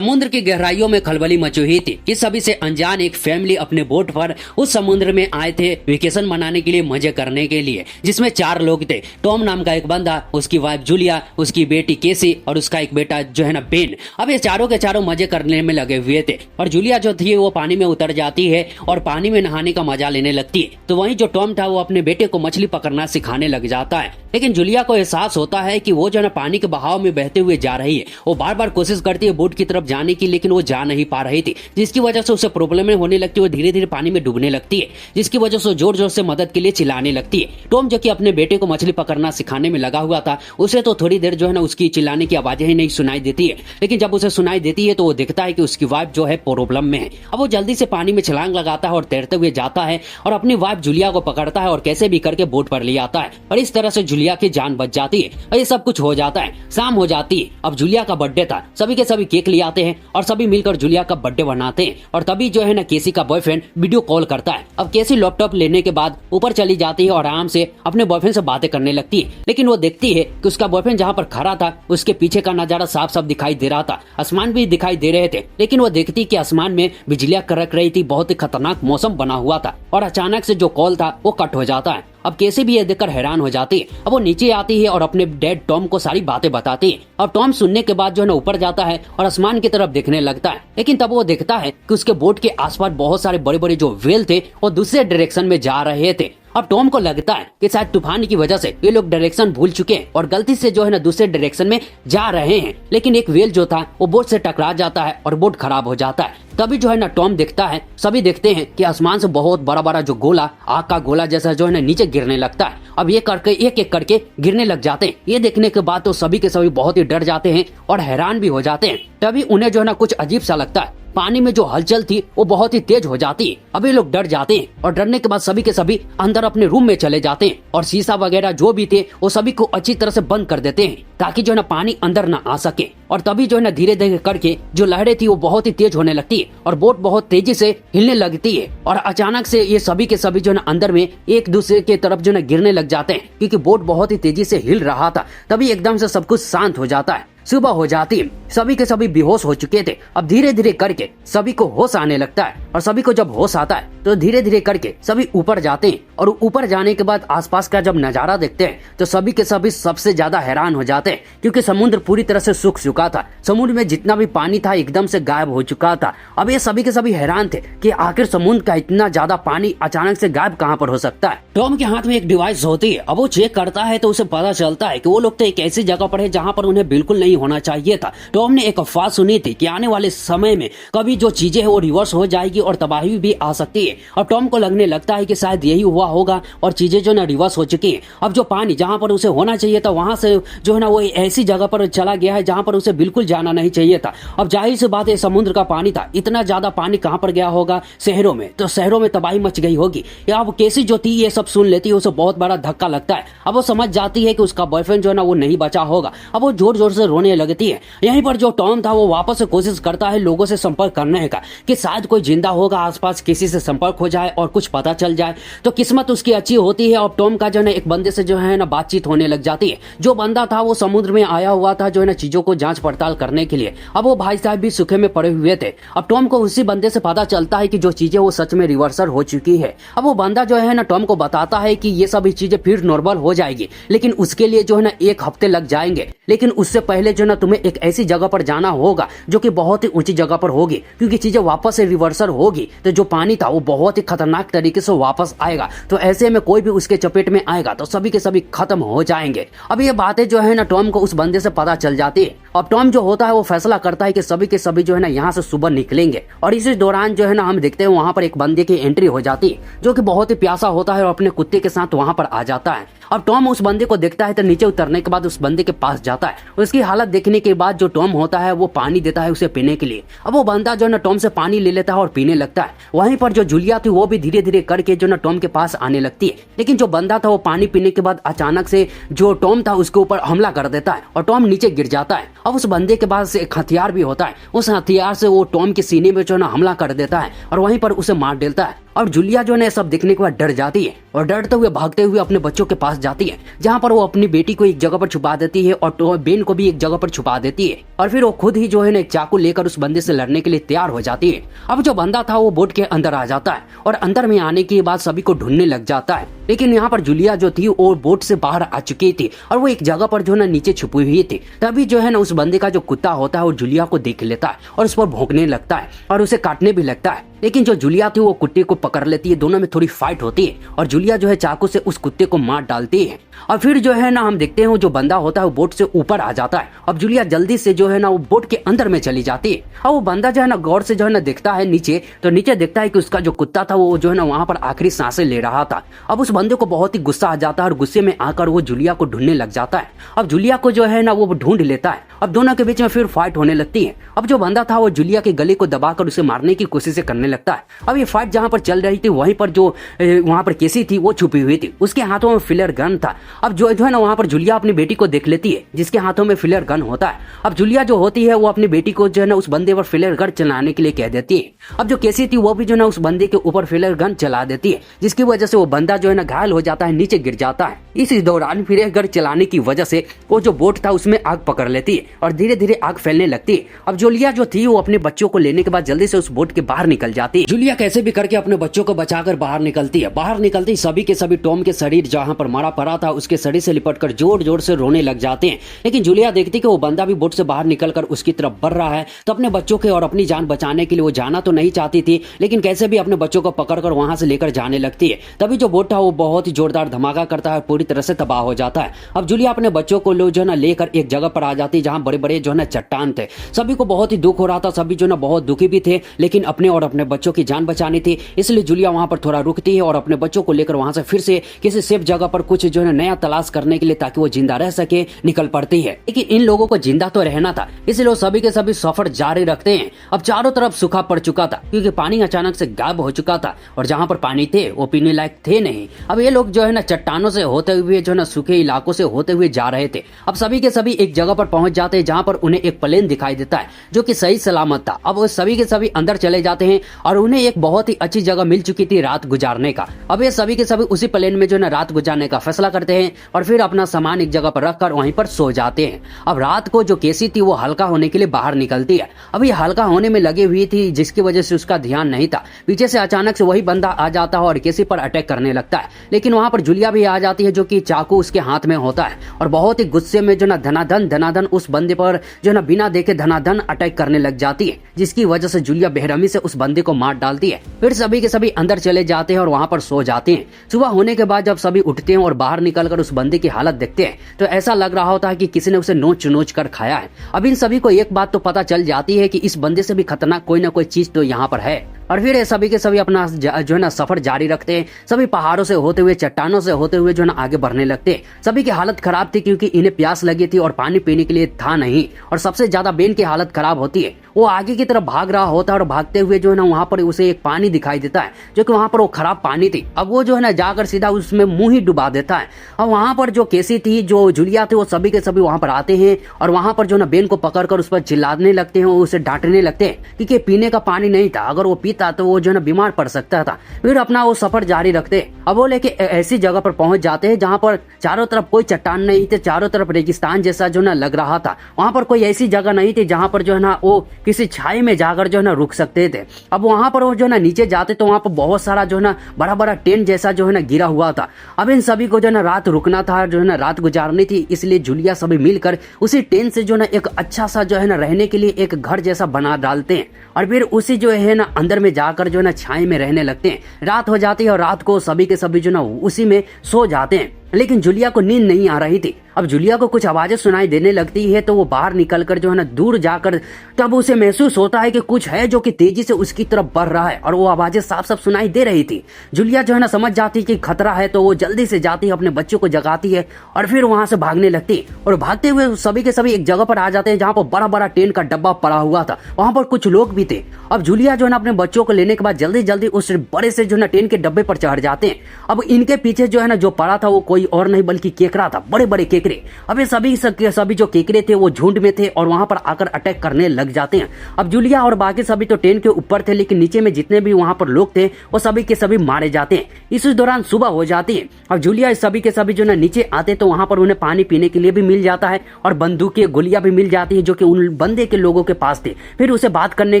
समुद्र की गहराइयों में खलबली मची हुई थी कि सभी से अनजान एक फैमिली अपने बोट पर उस समुद्र में आए थे वेकेशन मनाने के लिए, मजे करने के लिए, जिसमें 4 लोग थे। टॉम नाम का एक बंदा, उसकी वाइफ जूलिया, उसकी बेटी केसी और उसका एक बेटा जो है ना बेन। अब ये चारों के चारों मजे करने में लगे हुए थे और जूलिया जो थी वो पानी में उतर जाती है और पानी में नहाने का मजा लेने लगती है। तो वहीं जो टॉम था वो अपने बेटे को मछली पकड़ना सिखाने लग जाता है। लेकिन जूलिया को एहसास होता है कि वो जो है ना पानी के बहाव में बहते हुए जा रही है। वो बार बार कोशिश करती है बोट की तरफ जाने की, लेकिन वो जा नहीं पा रही थी, जिसकी वजह से उसे प्रॉब्लम होने लगती है। वो धीरे धीरे पानी में डूबने लगती है, जिसकी वजह से जोर जोर से मदद के लिए चिल्लाने लगती है। टॉम जो कि अपने बेटे को मछली पकड़ना सिखाने में लगा हुआ था, उसे तो थोड़ी देर जो है ना उसकी चिल्लाने की आवाजें ही नहीं सुनाई देती है। लेकिन जब उसे सुनाई देती है तो वो देखता है कि उसकी वाइफ जो है प्रॉब्लम में है। अब वो जल्दी से पानी में छलांग लगाता है और तैरते हुए जाता है और अपनी वाइफ जूलिया को पकड़ता है और कैसे भी करके बोट पर ले आता है और इस तरह से जूलिया की जान बच जाती है। और ये सब कुछ हो जाता है, शाम हो जाती है। अब जूलिया का बर्थडे था, सभी के सभी केक ले आते हैं और सभी मिलकर जूलिया का बर्थडे बनाते हैं। और तभी जो है ना केसी का बॉयफ्रेंड वीडियो कॉल करता है। अब केसी लैपटॉप लेने के बाद ऊपर चली जाती है और आराम से अपने बॉयफ्रेंड से बातें करने लगती है। लेकिन वो देखती है कि उसका बॉयफ्रेंड जहाँ पर खड़ा था उसके पीछे का नजारा साफ साफ दिखाई दे रहा था, आसमान भी दिखाई दे रहे थे। लेकिन वो देखती कि आसमान में बिजलियां कड़क रही थी, बहुत ही खतरनाक मौसम बना हुआ था और अचानक से जो कॉल था वो कट हो जाता है। अब केसी भी ये देखकर हैरान हो जाती है। अब वो नीचे आती है और अपने डैड टॉम को सारी बातें बताती है और टॉम सुनने के बाद जो है ना ऊपर जाता है और आसमान की तरफ देखने लगता है। लेकिन तब वो देखता है कि उसके बोट के आसपास बहुत सारे बड़े बड़े जो व्हेल थे वो दूसरे डायरेक्शन में जा रहे थे। अब टॉम को लगता है कि शायद तूफान की वजह से ये लोग डायरेक्शन भूल चुके हैं और गलती से जो है ना दूसरे डायरेक्शन में जा रहे हैं। लेकिन एक व्हेल जो था वो बोट से टकरा जाता है और बोट खराब हो जाता है। तभी जो है ना टॉम देखता है, सभी देखते हैं कि आसमान से बहुत बड़ा बड़ा जो गोला, आग का गोला जैसा जो है ना नीचे गिरने लगता है। अब ये करके एक एक करके गिरने लग जाते हैं। ये देखने के बाद तो सभी के सभी बहुत ही डर जाते हैं और हैरान भी हो जाते हैं। तभी उन्हें जो है ना कुछ अजीब सा लगता है, पानी में जो हलचल थी वो बहुत ही तेज हो जाती है। अब ये लोग डर जाते हैं और डरने के बाद सभी के सभी अंदर अपने रूम में चले जाते हैं और शीशा वगैरह जो भी थे वो सभी को अच्छी तरह से बंद कर देते हैं ताकि जो है ना पानी अंदर ना आ सके। और तभी जो है ना धीरे धीरे करके जो लहरें थी वो बहुत ही तेज होने लगती है और बोट बहुत तेजी से हिलने लगती है और अचानक से ये सभी के सभी जो है ना अंदर में एक दूसरे के तरफ जो है ना गिरने लग जाते हैं, क्योंकि बोट बहुत ही तेजी से हिल रहा था। तभी एकदम से सब कुछ शांत हो जाता है। सुबह हो जाती है, सभी के सभी बेहोश हो चुके थे। अब धीरे धीरे करके सभी को होश आने लगता है और सभी को जब होश आता है तो धीरे धीरे करके सभी ऊपर जाते हैं और ऊपर जाने के बाद आसपास का जब नजारा देखते हैं तो सभी के सभी सबसे ज्यादा हैरान हो जाते हैं, क्योंकि समुद्र पूरी तरह से सूख चुका था। समुद्र में जितना भी पानी था एकदम से गायब हो चुका था। अब ये सभी के सभी हैरान थे कि आखिर समुद्र का इतना ज्यादा पानी अचानक से गायब कहाँ पर हो सकता है। टॉम के हाथ में एक डिवाइस होती है। अब वो चेक करता है तो उसे पता चलता है कि वो लोग तो एक ऐसी जगह पर है जहाँ पर उन्हें बिल्कुल नहीं होना चाहिए था। टॉम ने एक अफवाह सुनी थी कि आने वाले समय में कभी जो चीजें है वो रिवर्स हो जाएगी और तबाही भी आ सकती है। और टॉम को लगने लगता है कि शायद यही हुआ होगा और चीजें जो ना रिवर्स हो चुकी हैं। अब जो पानी जहां पर उसे होना चाहिए था वहां से जो है ना वो ऐसी जगह पर चला गया है जहां पर उसे बिल्कुल जाना नहीं चाहिए था। अब जाहिर सी बात है समुद्र का पानी था, इतना ज्यादा पानी कहां पर गया होगा, शहरों में, तो शहरों में तबाही मच गई होगी। या अब केसी जो थी ये सब सुन लेती है, उसे बहुत बड़ा धक्का लगता है। अब वो समझ जाती है कि उसका बॉयफ्रेंड जो है ना वो नहीं बचा होगा। अब वो जोर जोर से रोने लगती है। यहीं पर जो टॉम था वो वापस से कोशिश करता है लोगों से संपर्क करने का कि शायद कोई जिंदा होगा, आसपास किसी से संपर्क हो जाए और कुछ पता चल जाए। तो किस्मत उसकी अच्छी होती है और टॉम का जो है एक बंदे से जो है ना बातचीत होने लग जाती है। जो बंदा था वो समुद्र में आया हुआ था जो है ना चीजों को जांच पड़ताल करने के लिए। अब वो भाई साहब भी सूखे में पड़े हुए थे। अब टॉम को उसी बंदे से पता चलता है कि जो चीजें वो सच में रिवर्सल हो चुकी है। अब वो बंदा जो है ना टॉम को बताता है कि ये सभी चीजें फिर नॉर्मल हो जाएगी, लेकिन उसके लिए जो है ना 1 हफ्ते लग जाएंगे। लेकिन उससे पहले जो है ना तुम्हें एक ऐसी जगह पर जाना होगा जो कि बहुत ही ऊंची जगह पर होगी, क्योंकि चीजें वापस से रिवर्सल होगी तो जो पानी था वो बहुत ही खतरनाक तरीके से वापस आएगा। तो ऐसे में कोई भी उसके चपेट में आएगा तो सभी के सभी खत्म हो जाएंगे। अब ये बातें जो है ना टॉम को उस बंदे से पता चल जाती है। अब टॉम जो होता है वो फैसला करता है कि सभी के सभी जो है ना यहाँ से सुबह निकलेंगे। और इसी दौरान जो है ना हम देखते हैं वहां पर एक बंदे की एंट्री हो जाती है जो कि बहुत ही प्यासा होता है और अपने कुत्ते के साथ वहां पर आ जाता है। अब टॉम उस बंदे को देखता है तो नीचे उतरने के बाद उस बंदे के पास जाता है। उसकी हालत देखने के बाद जो टॉम होता है वो पानी देता है उसे पीने के लिए। अब वो बंदा जो है ना टॉम से पानी ले लेता है और पीने लगता है। वहीं पर जो जूलिया थी वो भी धीरे धीरे करके जो ना टॉम के पास आने लगती है। लेकिन जो बंदा था वो पानी पीने के बाद अचानक से जो टॉम था उसके ऊपर हमला कर देता है और टॉम नीचे गिर जाता है। अब उस बंदे के पास एक हथियार भी होता है। उस हथियार से वो टॉम के सीने में जो ना हमला कर देता है और वहीं पर उसे मार देता है। और जूलिया जो है सब देखने के बाद डर जाती है और डरते हुए भागते हुए अपने बच्चों के पास जाती है, जहाँ पर वो अपनी बेटी को एक जगह पर छुपा देती है और बेन को भी एक जगह पर छुपा देती है। और फिर वो खुद ही जो है एक चाकू लेकर उस बंदे से लड़ने के लिए तैयार हो जाती है। अब जो बंदा था वो बोट के अंदर आ जाता है और अंदर में आने के बाद सभी को ढूंढने लग जाता है। लेकिन यहाँ पर जूलिया जो थी वो बोट से बाहर आ चुकी थी और वो एक जगह पर जो है नीचे छुपी हुई थी। तभी जो है उस बंदे का जो कुत्ता होता है वो जूलिया को देख लेता है और उस पर भौंकने लगता है और उसे काटने भी लगता है। लेकिन जो जूलिया थी वो कुत्ते को पकड़ लेती है, दोनों में थोड़ी फाइट होती है और जूलिया जो है चाकू से उस कुत्ते को मार डालती है। और फिर जो है हम देखते हैं वो जो बंदा होता है वो बोट से ऊपर आ जाता है। अब जूलिया जल्दी से जो है वो बोट के अंदर में चली जाती है और वो बंदा जो है गौर से जो है देखता है नीचे, तो नीचे देखता है कि उसका जो कुत्ता था वो जो है वहां पर आखिरी सांसें ले रहा था। अब उस बंदे को बहुत ही गुस्सा आ जाता है और गुस्से में आकर वो जूलिया को ढूंढने लग जाता है। अब जूलिया को जो है वो ढूंढ लेता है। अब दोनों के बीच में फिर फाइट होने लगती है। अब जो बंदा था वो जूलिया के गले को दबाकर उसे मारने की कोशिश करने लगता है। अब ये फाइट जहां पर चल रही थी वहीं पर जो वहां पर केसी थी वो छुपी हुई थी, उसके हाथों में फ्लेयर गन था। अब जो है वहां पर जूलिया अपनी बेटी को देख लेती है जिसके हाथों में फ्लेयर गन होता है। अब जूलिया जो होती है वो अपनी बेटी को जो है उस बंदे पर फ्लेयर गन चलाने के लिए कह देती है। अब जो केसी थी वो भी जो है उस बंदे के ऊपर फ्लेयर गन चला देती है, जिसकी वजह से वो बंदा जो है घायल हो जाता है, नीचे गिर जाता है। इस दौरान फ्लेयर गन चलाने की वजह से वो जो बोट था उसमें आग पकड़ लेती है और धीरे धीरे आग फैलने लगती है। अब जूलिया जो थी वो अपने बच्चों को लेने के बाद जल्दी से उस बोट के बाहर निकल जाती है। जूलिया कैसे भी करके अपने बच्चों को बचाकर बाहर निकलती है। बाहर निकलती सभी के सभी टॉम के शरीर जहां पर मरा पड़ा था उसके शरीर से लिपटकर जोर जोर से रोने लग जाते हैं। लेकिन जूलिया देखती कि वो बंदा भी बोट से बाहर निकलकर उसकी तरफ बढ़ रहा है, तो अपने बच्चों के और अपनी जान बचाने के लिए वो जाना तो नहीं चाहती थी, लेकिन कैसे भी अपने बच्चों को पकड़कर वहां से लेकर जाने लगती है। तभी जो बोट था वो बहुत ही जोरदार धमाका करता है, पूरी तरह से तबाह हो जाता है। अब जूलिया अपने बच्चों को जो है लेकर एक जगह पर आ जाती है जहां बड़े बड़े जो है चट्टान थे। सभी को बहुत ही दुख हो रहा था, सभी जो है बहुत दुखी भी थे, लेकिन अपने और अपने बच्चों की जान बचानी थी, इसलिए जूलिया वहां पर थोड़ा रुकती है और अपने बच्चों को लेकर वहां से फिर से किसी सेफ जगह पर कुछ जो है नया तलाश करने के लिए ताकि वो जिंदा रह सके निकल पड़ती है। लेकिन इन लोगों को जिंदा तो रहना था, इसलिए वो सभी के सभी सफर जारी रखते हैं। अब चारों तरफ सूखा पड़ चुका था क्योंकि पानी अचानक से गायब हो चुका था और जहां पर पानी थे वो पीने लायक थे नहीं। अब ये लोग जो है चट्टानों से होते हुए जो है सूखे इलाकों से होते हुए जा रहे थे। अब सभी के सभी एक जगह पर पहुंच जाते हैं जहां पर उन्हें एक प्लेन दिखाई देता है जो कि सही सलामत था। अब वो सभी के सभी अंदर चले जाते हैं और उन्हें एक बहुत ही अच्छी जगह मिल चुकी थी रात गुजारने का। अब ये सभी के सभी उसी प्लेन में जो है रात गुजारने का फैसला करते हैं और फिर अपना सामान एक जगह पर रखकर वहीं पर सो जाते हैं। अब रात को जो केसी थी वो हल्का होने के लिए बाहर निकलती है। अब ये हल्का होने में लगी हुई थी जिसकी वजह से उसका ध्यान नहीं था। पीछे से अचानक से वही बंदा आ जाता है और केसी पर अटैक करने लगता है। लेकिन वहां पर जूलिया भी आ जाती है जो कि चाकू उसके हाथ में होता है और बहुत ही गुस्से में जो ना धनाधन उस बंदे पर जो ना बिना देखे धनाधन अटैक करने लग जाती है, जिसकी वजह से जूलिया बेरहमी से उस बंदे को मार डालती है। फिर सभी के सभी अंदर चले जाते हैं और वहां पर सो जाते हैं। सुबह होने के बाद जब सभी उठते हैं और बाहर निकलकर उस बंदे की हालत देखते हैं तो ऐसा लग रहा होता है कि किसी ने उसे नोच नोच कर खाया है। अब इन सभी को एक बात तो पता चल जाती है कि इस बंदे से भी खतरनाक कोई ना कोई चीज तो यहाँ पर है। और फिर सभी के सभी अपना जो है ना सफर जारी रखते हैं। सभी पहाड़ों से होते हुए चट्टानों से होते हुए जो है ना आगे बढ़ने लगते हैं। सभी की हालत खराब थी क्योंकि इन्हें प्यास लगी थी और पानी पीने के लिए था नहीं। और सबसे ज्यादा बेन की हालत खराब होती है, वो आगे की तरफ भाग रहा होता है और भागते हुए जो है ना वहां पर उसे एक पानी दिखाई देता है जो कि वहां पर वो खराब पानी थी। अब वो जो है ना जाकर सीधा उसमें मुंह ही डुबा देता है। और वहां पर जो केसी थी जो जूलिया थी वो सभी के सभी वहां पर आते हैं और वहां पर जो ना बेन को पकड़कर उस पर चिल्लाने लगते हैं, उसे डांटने लगते हैं क्योंकि पीने का पानी नहीं था, अगर वो पीता तो वो जो है बीमार पड़ सकता था। फिर अपना वो सफर जारी रखते। अब वो लेके ऐसी जगह पर पहुंच जाते हैं जहां पर चारों तरफ कोई चट्टान नहीं थे, चारों तरफ रेगिस्तान जैसा जो ना लग रहा था। वहां पर कोई ऐसी जगह नहीं थी जहां पर जो है ना वो किसी छाई में जाकर जो है ना रुक सकते थे। अब वहां पर वो जो है ना नीचे जाते तो वहां पर बहुत सारा जो है ना बड़ा बड़ा टेंट जैसा जो है ना गिरा हुआ था। अब इन सभी को जो है ना रात रुकना था, जो है ना रात गुजारनी थी, इसलिए जूलिया सभी मिलकर उसी टेंट से जो है ना एक अच्छा सा जो है ना रहने के लिए एक घर जैसा बना डालते हैं और फिर उसी जो है ना अंदर में जाकर जो है ना छाई में रहने लगते हैं। रात हो जाती है और रात को सभी के सभी जो ना उसी में सो जाते हैं। लेकिन जूलिया को नींद नहीं आ रही थी। अब जूलिया को कुछ आवाजें सुनाई देने लगती है तो वो बाहर निकलकर जो है ना दूर जाकर तब उसे महसूस होता है कि कुछ है जो कि तेजी से उसकी तरफ बढ़ रहा है और वो आवाजें साफ साफ सुनाई दे रही थी। जूलिया जो है ना समझ जाती कि खतरा है तो वो जल्दी से जाती है, अपने बच्चों को जगाती है और फिर वहां से भागने लगती है। और भागते हुए सभी के सभी एक जगह पर आ जाते हैं जहां पर बड़ा बड़ा टेंट का डब्बा पड़ा हुआ था, वहां पर कुछ लोग भी थे। अब जूलिया जो है ना अपने बच्चों को लेने के बाद जल्दी जल्दी उस बड़े से जो है ना टेंट के डब्बे पर चढ़ जाते हैं। अब इनके पीछे जो है ना जो पड़ा था वो कोई कोई और नहीं बल्कि केकड़ा था, बड़े बड़े केकड़े। अब ये सभी जो केकड़े थे वो झुंड में थे और वहां पर आकर अटैक करने लग जाते हैं। अब जूलिया और बाकी सभी तो टेंट के ऊपर थे, लेकिन नीचे में जितने भी वहां पर लोग थे वो सभी के सभी मारे जाते हैं। इसी दौरान सुबह हो जाती है। अब जूलिया सभी के सभी जो ना नीचे आते तो वहां पर उन्हें पानी पीने के लिए भी मिल जाता है और बंदूकें गोलियां भी मिल जाती है जो कि उन बंदे के लोगों के पास थे। फिर उसे बात करने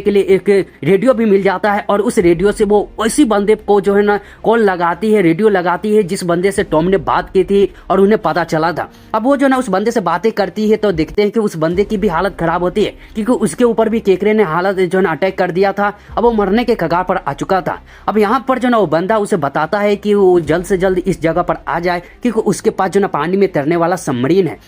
के लिए एक रेडियो भी मिल जाता है और उस रेडियो से वो उसी बंदे को जो है ना कॉल लगाती है, रेडियो लगाती है जिस बंदे से टॉम ने बात की थी और उन्हें पता चला था। अब वो जो ना उस बंदे से बातें करती है तो देखते हैं कि उस बंदे की भी हालत खराब होती है क्योंकि उसके ऊपर भी केकड़े ने हालत जो है अटैक कर दिया था। अब वो मरने के कगार पर आ चुका था। अब यहाँ पर जो ना वो बंदा उसे बताता है कि वो जल्द से जल्द इस जगह पर आ जाए क्योंकि उसके पास जो ना पानी में तैरने वाला सबमरीन है।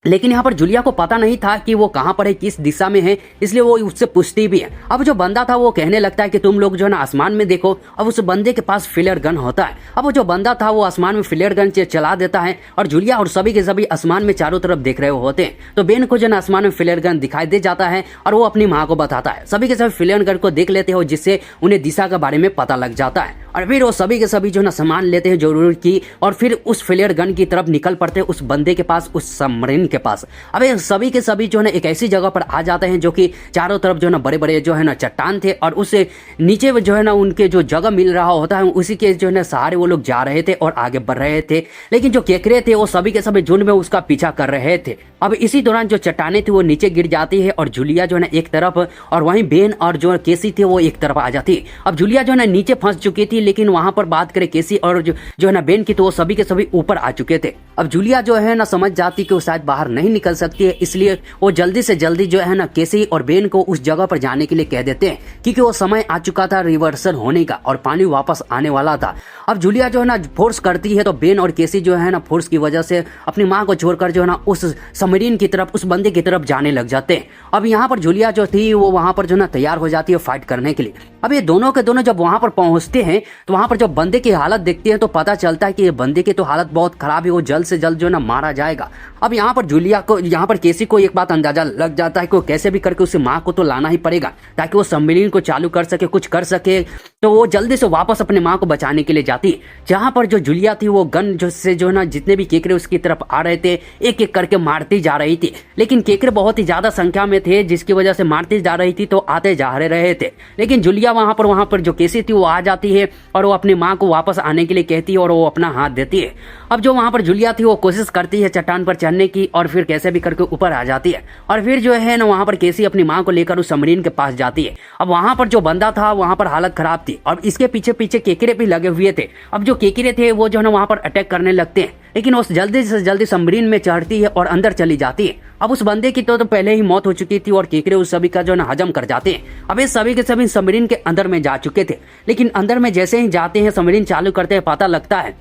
लेकिन यहाँ पर जूलिया को पता नहीं था कि वो कहाँ पर है, किस दिशा में है, इसलिए वो उससे पूछती भी है। अब जो बंदा था वो कहने लगता है कि तुम लोग जो है ना आसमान में देखो। अब उस बंदे के पास फ्लेयर गन होता है। अब वो जो बंदा था वो आसमान में फ्लेयर गन चला देता है और जूलिया और सभी के सभी आसमान में चारों तरफ देख रहे होते हैं। तो बेन को जो है आसमान में फ्लेयर गन दिखाई दे जाता है और वो अपनी माँ को बताता है। सभी के सभी फ्लेयर गन को देख लेते हो जिससे उन्हें दिशा के बारे में पता लग जाता है और फिर वो सभी के सभी जो ना सामान लेते हैं जरूरत की और फिर उस फ्लेयर गन की तरफ निकल पड़ते हैं उस बंदे के पास, उस सबमरीन के पास। अब सभी के सभी जो है ना एक ऐसी जगह पर आ जाते हैं जो कि चारों तरफ जो है ना बड़े बड़े जो है ना चट्टान थे और उससे नीचे जो है ना उनके जो जगह मिल रहा होता है उसी के जो है ना सहारे वो लोग जा रहे थे और आगे बढ़ रहे थे। लेकिन जो केकड़े थे वो सभी के सभी झुंड में उसका पीछा कर रहे थे। अब इसी दौरान जो चट्टाने थी वो नीचे गिर जाती है और जूलिया जो है ना एक तरफ और वहीं बेन और जो केसी थे वो एक तरफ आ जाती है। अब जूलिया जो है ना नीचे फंस चुकी थी, लेकिन वहां पर बात करें केसी और जो है ना बेन की तो वो सभी के सभी ऊपर आ चुके थे। अब जूलिया जो है ना समझ जाती कि वो शायद बाहर नहीं निकल सकती है, इसलिए वो जल्दी से जल्दी जो है ना केसी और बेन को उस जगह पर जाने के लिए कह देते हैं क्योंकि वो समय आ चुका था रिवर्सल होने का और पानी वापस आने वाला था। अब जूलिया जो है ना फोर्स करती है तो बेन और केसी जो है ना फोर्स की वजह से अपनी माँ को छोड़कर जो है ना उस सबमरीन की तरफ, उस बंदे की तरफ जाने लग जाते हैं। अब यहाँ पर जूलिया जो थी वो वहां पर जो ना तैयार हो जाती है फाइट करने के लिए। अब ये दोनों के दोनों जब वहां पर पहुंचते हैं तो वहां पर जब बंदे की हालत देखते हैं तो पता चलता है कि ये बंदे की तो हालत बहुत खराब है, वो जल्द से जल्द जो है ना मारा जाएगा। अब यहाँ पर जूलिया को, यहाँ पर केसी को एक बात अंदाजा लग जाता है कि वो कैसे भी करके उसे माँ को तो लाना ही पड़ेगा ताकि वो सबमरीन को चालू कर सके, कुछ कर सके। तो वो जल्दी से वापस अपने माँ को बचाने के लिए जाती है। जहां पर जो जूलिया थी वो गन जो है ना जितने भी केकड़े उसकी तरफ आ रहे थे एक एक करके मारती जा रही थी, लेकिन केकड़े बहुत ही ज्यादा संख्या में थे जिसकी वजह से मारती जा रही थी तो आते जा रहे थे। लेकिन जूलिया वहां पर जो केसी थी वो आ जाती है और वो अपनी माँ को वापस आने के लिए कहती है और वो अपना हाथ देती है। अब जो वहां पर जूलिया थी वो कोशिश करती है चट्टान पर चढ़ने की और फिर कैसे भी करके ऊपर आ जाती है और फिर जो है ना वहां पर केसी अपनी माँ को लेकर उस सबमरीन के पास जाती है। अब वहां पर जो बंदा था वहां पर हालत खराब थी और इसके पीछे पीछे केकड़े भी लगे हुए थे। अब जो केकड़े थे वो जो है ना वहां पर अटैक करने लगते हैं, लेकिन वो जल्दी से जल्दी सबमरीन में चढ़ती है और अंदर चली जाती है। अब उस बंदे की तो पहले ही मौत हो चुकी थी और केकड़े उस सभी का जो है हजम कर जाते हैं। अब ये सभी के सभी सबमरीन के अंदर में जा चुके थे, लेकिन अंदर में जैसे ही जाते हैं सबमरीन चालू करते हैं पता लगता है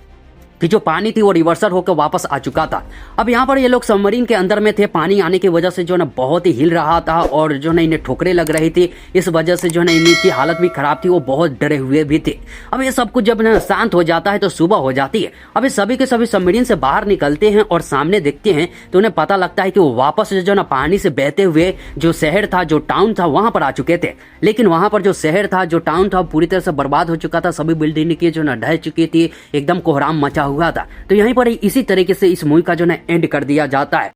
कि जो पानी थी वो रिवर्सल होकर वापस आ चुका था। अब यहाँ पर ये लोग सबमरीन के अंदर में थे, पानी आने की वजह से जो ना बहुत ही हिल रहा था और जो ना इन्हें ठोकरें लग रही थी, इस वजह से जो ना इनकी हालत भी खराब थी, वो बहुत डरे हुए भी थे। अब ये सब कुछ जब ना शांत हो जाता है तो सुबह हो जाती है। अब ये सभी के सभी सबमरीन से बाहर निकलते हैं और सामने देखते हैं तो उन्हें पता लगता है कि वो वापस जो ना पानी से बहते हुए जो शहर था, जो टाउन था वहां पर आ चुके थे। लेकिन वहां पर जो शहर था, जो टाउन था, पूरी तरह से बर्बाद हो चुका था, सभी बिल्डिंग की जो ना ढह चुकी थी, एकदम कोहराम मचा हुआ था। तो यहीं पर इसी तरीके से इस मूवी का जो ना एंड कर दिया जाता है।